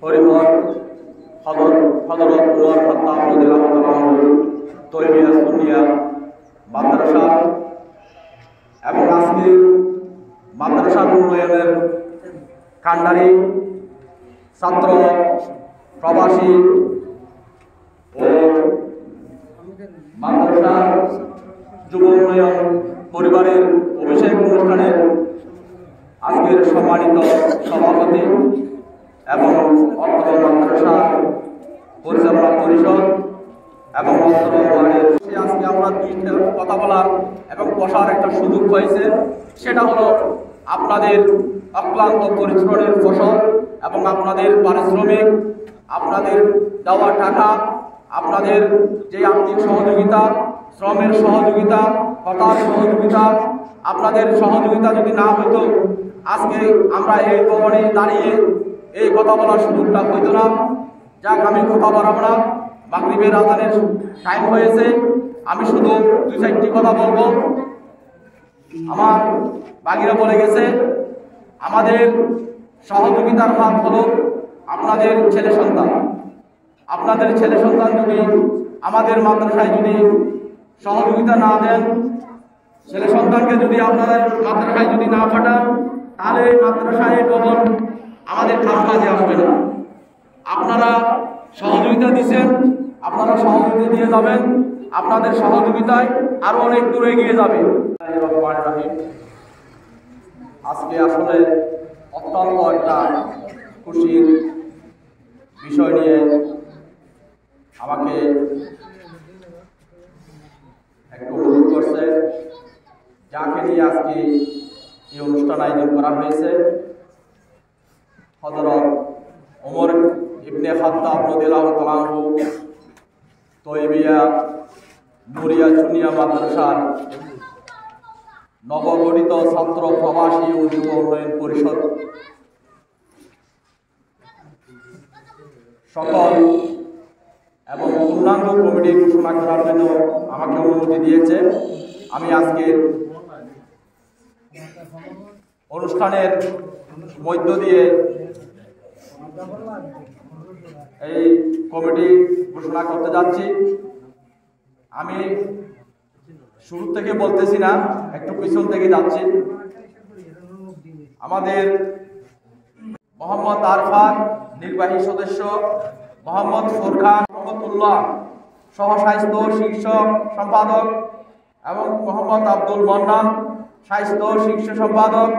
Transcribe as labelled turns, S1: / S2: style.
S1: হরিহর হযরত ওমর খাত্তাব রাদিয়াল্লাহু তাআলা তৈবিয়া সুন্নিয়া মাদ্রাসা এবং আজকে মাদ্রাসা উন্নয়নের কান্ডারি ছাত্র প্রবাসী ও মাদ্রাসা যুব উন্নয়ন পরিবারের অভিষেক অনুষ্ঠানের আজকের সম্মানিত সভাপতি এবং অত্র মাদ্রাসা পরিচালনা পরিষদ এবং অত্র ওয়ার্ডের আজকে আমরা দুইটা কথা বলার এবং বসার একটা সুযোগ হয়েছে। সেটা হলো আপনাদের অক্লান্ত পরিশ্রমের ফসল এবং আপনাদের পারিশ্রমিক, আপনাদের দেওয়া টাকা, আপনাদের যে আর্থিক সহযোগিতা, শ্রমের সহযোগিতা, কথার সহযোগিতা, আপনাদের সহযোগিতা যদি না হতো আজকে আমরা এই ভবনে দাঁড়িয়ে এই কথা বলার সুযোগটা হইতো না। যাক, আমি কথা বাড়াবো না, মাগরিবের আযানের টাইম হয়েছে। আমি শুধু দুই চারটি কথা বলবো। আমার বাগিরা বলে গেছে, আমাদের সহযোগিতার হাত হলো আপনাদের ছেলে সন্তান। আপনাদের ছেলে সন্তান যদি আমাদের মাদ্রাসায় যদি সহযোগিতা না দেন, ছেলে সন্তানকে যদি আপনাদের মাদ্রাসায় যদি না পাঠান, তাহলে মাদ্রাসায় ভবন আমাদের কারো কাজে আসবে না। আপনারা সহযোগিতা দিচ্ছেন, আপনারা সহযোগিতা দিয়ে যাবেন, আপনাদের সহযোগিতায় আরো অনেক দূরে এগিয়ে যাবে। আজকে আসলে অত্যন্ত একটা খুশির বিষয় নিয়ে আমাকে একটু অনুরোধ করছে, যাকে নিয়ে আজকে এই অনুষ্ঠান আয়োজন করা হয়েছে। হযরত ওমর ইবনে খাত্তাব রাদিয়াল্লাহু তাআলা আনহু তৈবিয়া নুরিয়া সুন্নিয়া মাদ্রাসার নবগঠিত ছাত্র প্রবাসী ও যুব উন্নয়ন পরিষদ সকল এবং পূর্ণাঙ্গ কমিটি ঘোষণা করার জন্য আমাকে অনুমতি দিয়েছে। আমি আজকে অনুষ্ঠানের মধ্য দিয়ে এই কমিটি ঘোষণা করতে যাচ্ছি। আমি শুরু থেকে বলতেছি না, একটু পিছন থেকে যাচ্ছি। আমাদের মোহাম্মদ আরফান নির্বাহী সদস্য, মোহাম্মদ ফোরকান রহমতুল্লাহ সহ স্বাস্থ্য শীর্ষ সম্পাদক এবং মোহাম্মদ আব্দুল মান্নান স্বাস্থ্য শীর্ষ সম্পাদক,